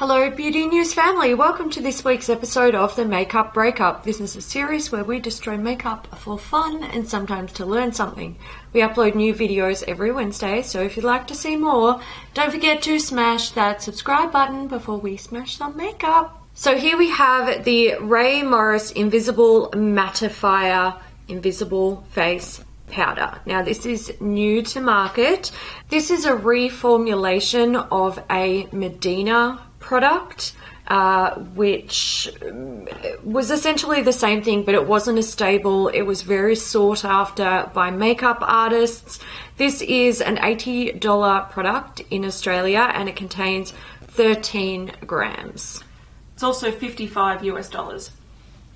Hello Beauty News family, welcome to this week's episode of the Makeup Breakup. This is a series where we destroy makeup for fun and sometimes to learn something. We upload new videos every Wednesday, so if you'd like to see more, don't forget to smash that subscribe button before we smash some makeup. So here we have the Rae Morris Invisible Mattifier Invisible Face Powder. Now this is new to market. This is a reformulation of a Medina product, which was essentially the same thing, but it wasn't as stable. It was very sought after by makeup artists. This is an $80 product in Australia and it contains 13 grams. It's also $55 US.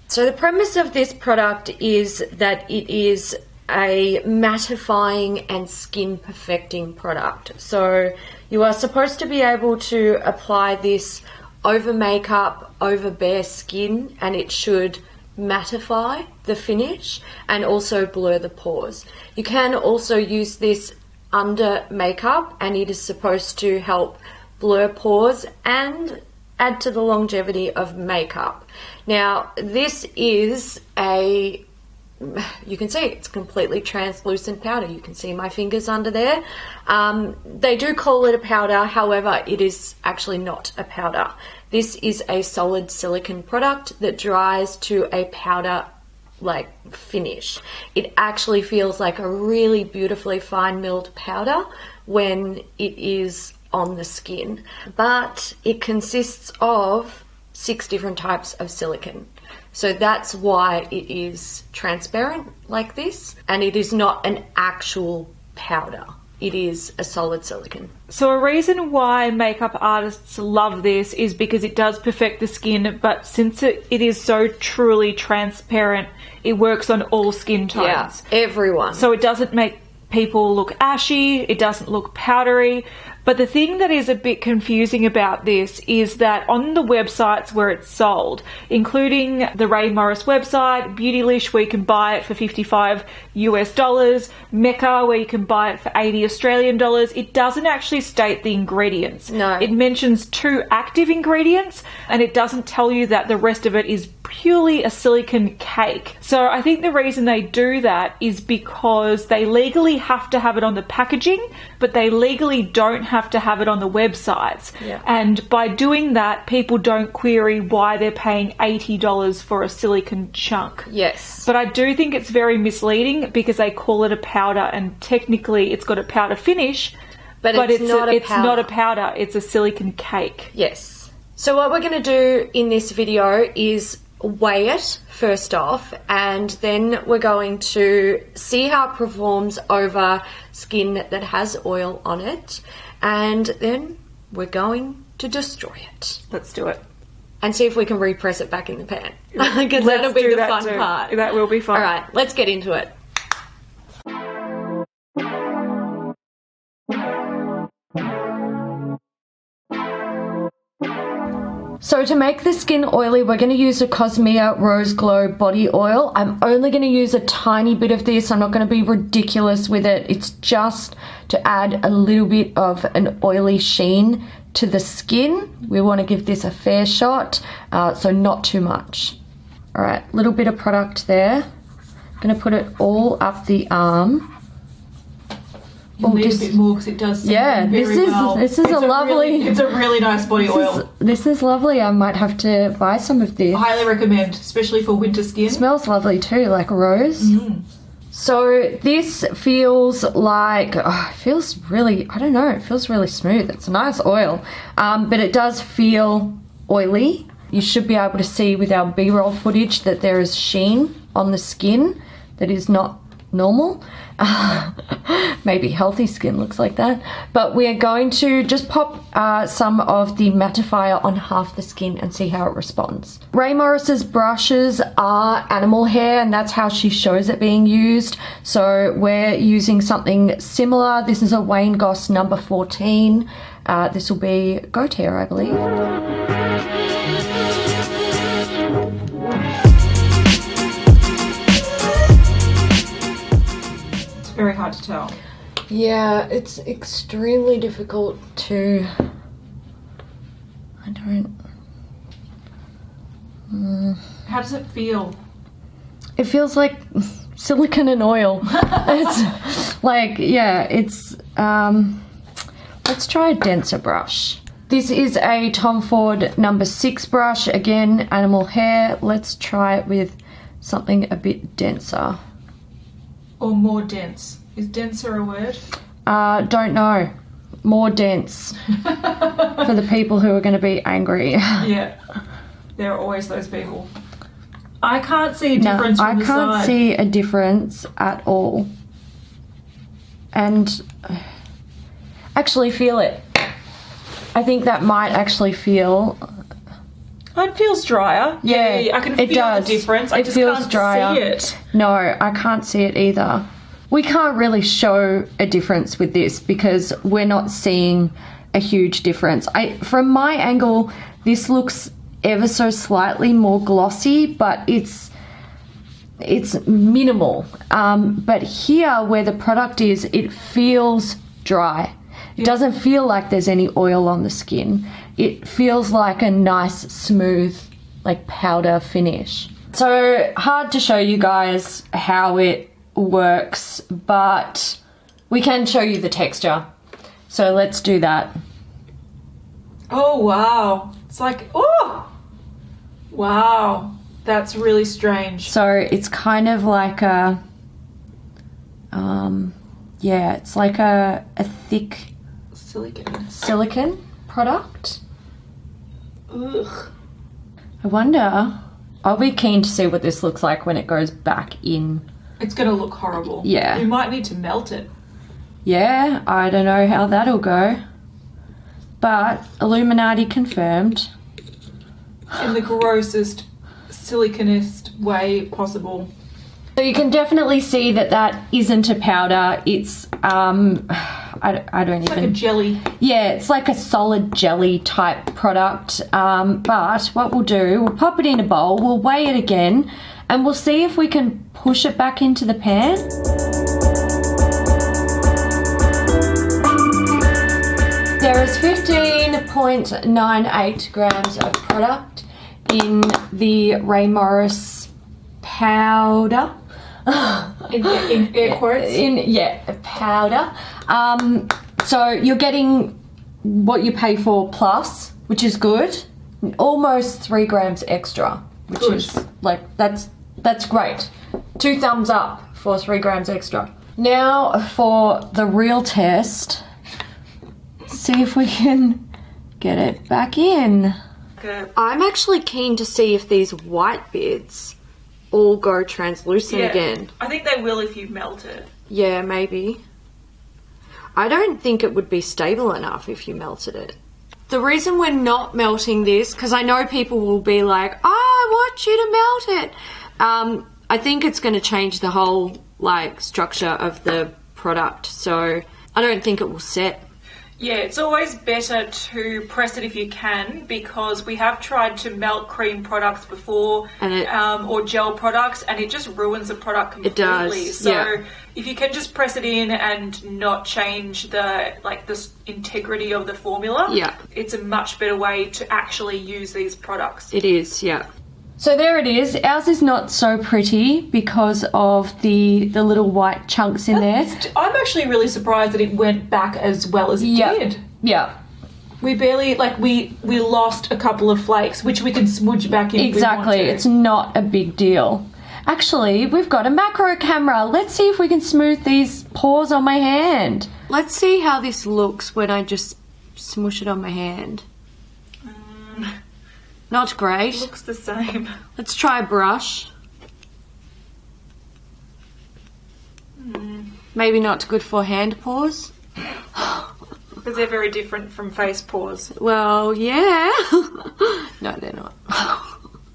So the premise of this product is that it is a mattifying and skin perfecting product. So you are supposed to be able to apply this over makeup, over bare skin, and it should mattify the finish and also blur the pores. You can also use this under makeup and it is supposed to help blur pores and add to the longevity of makeup. Now this is you can see it's completely translucent powder. You can see my fingers under there. They do call it a powder, however, it is actually not a powder. This is a solid silicone product that dries to a powder like finish. It actually feels like a really beautifully fine milled powder when it is on the skin, but it consists of 6 different types of silicone. So that's why it is transparent like this, and it is not an actual powder. It is a solid silicone. So a reason why makeup artists love this is because it does perfect the skin, but since it is so truly transparent, it works on all skin tones. Yeah, everyone. So it doesn't make people look ashy, it doesn't look powdery. But the thing that is a bit confusing about this is that on the websites where it's sold, including the Rae Morris website, Beautylish where you can buy it for $55 US, Mecca where you can buy it for $80 Australian dollars, it doesn't actually state the ingredients. No. It mentions 2 active ingredients and it doesn't tell you that the rest of it is purely a silicone cake. So I think the reason they do that is because they legally have to have it on the packaging, but they legally don't have to have it on the websites. Yeah. And by doing that, people don't query why they're paying $80 for a silicone chunk. Yes. But I do think it's very misleading because they call it a powder and technically it's got a powder finish, but it's not a powder, it's a silicone cake. Yes. So what we're going to do in this video is weigh it first off, and then we're going to see how it performs over skin that has oil on it, and then we're going to destroy it. Let's do it. And see if we can repress it back in the pan. Because that'll be the fun part. That will be fun. Alright, let's get into it. So to make the skin oily, we're going to use a Cosmea Rose Glow body oil. I'm only going to use a tiny bit of this. I'm not going to be ridiculous with it. It's just to add a little bit of an oily sheen to the skin. We want to give this a fair shot, so not too much. All right, little bit of product there. I'm going to put it all up the arm. You need a bit more because it does this is a lovely. It's a really nice body oil. This is lovely. I might have to buy some of this. I highly recommend, especially for winter skin. It smells lovely too, like a rose. So this feels like, it feels really, I don't know, it feels really smooth. It's a nice oil, but it does feel oily. You should be able to see with our B-roll footage that there is sheen on the skin that is not normal. Maybe healthy skin looks like that, but we are going to just pop some of the mattifier on half the skin and see how it responds. Rae Morris's brushes are animal hair, and that's how she shows it being used, so we're using something similar. This is a Wayne Goss number 14. This will be goat hair, I believe. Very hard to tell. Yeah, it's extremely difficult to I don't... How does it feel? It feels like silicone and oil. It's like, yeah, it's... let's try a denser brush. This is a Tom Ford number 6 brush. Again, animal hair. Let's try it with something a bit denser. Or more dense. Is denser a word? Don't know. More dense. For the people who are going to be angry. Yeah. There are always those people. I can't see a difference from the side. I can't see a difference at all. And actually feel it. I think that might actually feel... It feels drier. Yeah, I can feel the difference. I just can't see it. No, I can't see it either. We can't really show a difference with this because we're not seeing a huge difference. From my angle, this looks ever so slightly more glossy, but it's minimal. But here, where the product is, it feels dry. It doesn't feel like there's any oil on the skin. It feels like a nice, smooth, like powder finish. So hard to show you guys how it works, but we can show you the texture. So let's do that. Oh, wow. It's like, oh! Wow. That's really strange. So it's kind of like a, yeah, it's like a thick silicone product. Ugh. I wonder, I'll be keen to see what this looks like when it goes back in. It's going to look horrible. Yeah. We might need to melt it. Yeah, I don't know how that'll go. But Illuminati confirmed. In the grossest, siliconist way possible. So you can definitely see that that isn't a powder. It's, I don't even... It's like a jelly. Yeah, it's like a solid jelly type product. But what we'll do, we'll pop it in a bowl, we'll weigh it again, and we'll see if we can push it back into the pan. There is 15.98 grams of product in the Rae Morris powder. In air quotes? Powder. So you're getting what you pay for plus, which is good. Almost 3 grams extra, which is like, that's great. 2 thumbs up for 3 grams extra. Now for the real test. See if we can get it back in. Okay. I'm actually keen to see if these white bits all go translucent again. I think they will if you melt it. Yeah, maybe. I don't think it would be stable enough if you melted it. The reason we're not melting this, because I know people will be like, oh, I want you to melt it. I think it's going to change the whole like structure of the product, so I don't think it will set. Yeah, it's always better to press it if you can, because we have tried to melt cream products before, and or gel products, and it just ruins the product completely. It does. So if you can just press it in and not change the integrity of the formula, it's a much better way to actually use these products. It is, yeah. So there it is. Ours is not so pretty because of the little white chunks in there. I'm actually really surprised that it went back as well as it did. Yeah. We barely, we lost a couple of flakes, which we can smudge back in Exactly. if we want to. It's not a big deal. Actually, we've got a macro camera. Let's see if we can smooth these pores on my hand. Let's see how this looks when I just smush it on my hand. Not great. It looks the same. Let's try a brush. Maybe not good for hand pores. Because they're very different from face pores. Well, yeah. No, they're not.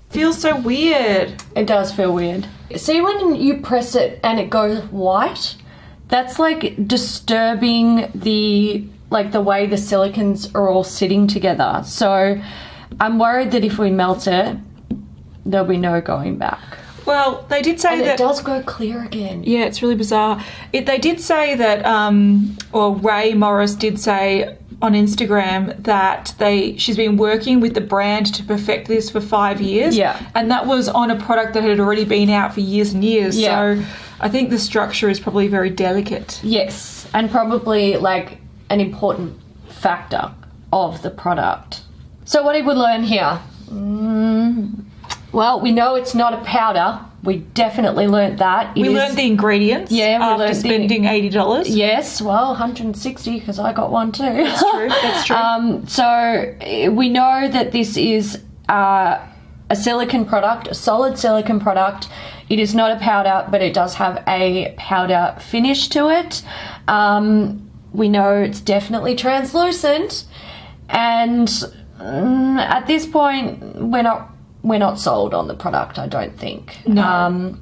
Feels so weird. It does feel weird. See when you press it and it goes white? That's like disturbing the way the silicons are all sitting together. So I'm worried that if we melt it, there'll be no going back. Well, they did say that... it does go clear again. Yeah, it's really bizarre. They did say that, or Rae Morris did say, on Instagram that she's been working with the brand to perfect this for 5 years. Yeah. And that was on a product that had already been out for years and years. Yeah. So I think the structure is probably very delicate. Yes, and probably like an important factor of the product. So what did we learn here? Well, we know it's not a powder. We definitely learned that. We learned the ingredients after spending $80. Yes, well, $160 because I got one too. That's true, that's true. So we know that this is a silicone product, a solid silicone product. It is not a powder, but it does have a powder finish to it. We know it's definitely translucent. And at this point, we're not sold on the product, I don't think. No.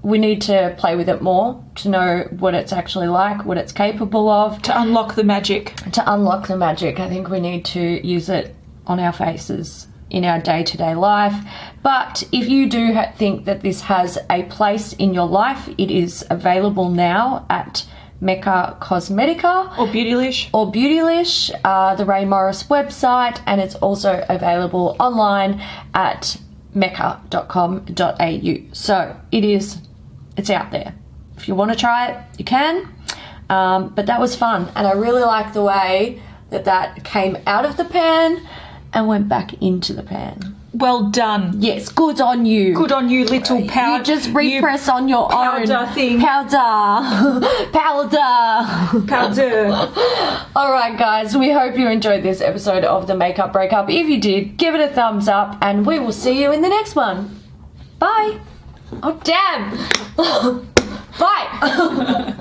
We need to play with it more to know what it's actually like, what it's capable of. To unlock the magic. To unlock the magic, I think we need to use it on our faces in our day-to-day life. But if you do think that this has a place in your life, it is available now at Mecca Cosmetica or Beautylish, the Rae Morris website, and it's also available online at mecca.com.au. So it's out there. If you want to try it, you can. But that was fun, and I really like the way that came out of the pan and went back into the pan. Well done. Yes, good on you. Good on you, little powder. You just repress on your own. Powder thing. Powder. All right, guys, we hope you enjoyed this episode of the Makeup Breakup. If you did, give it a thumbs up, and we will see you in the next one. Bye. Oh, damn. Bye.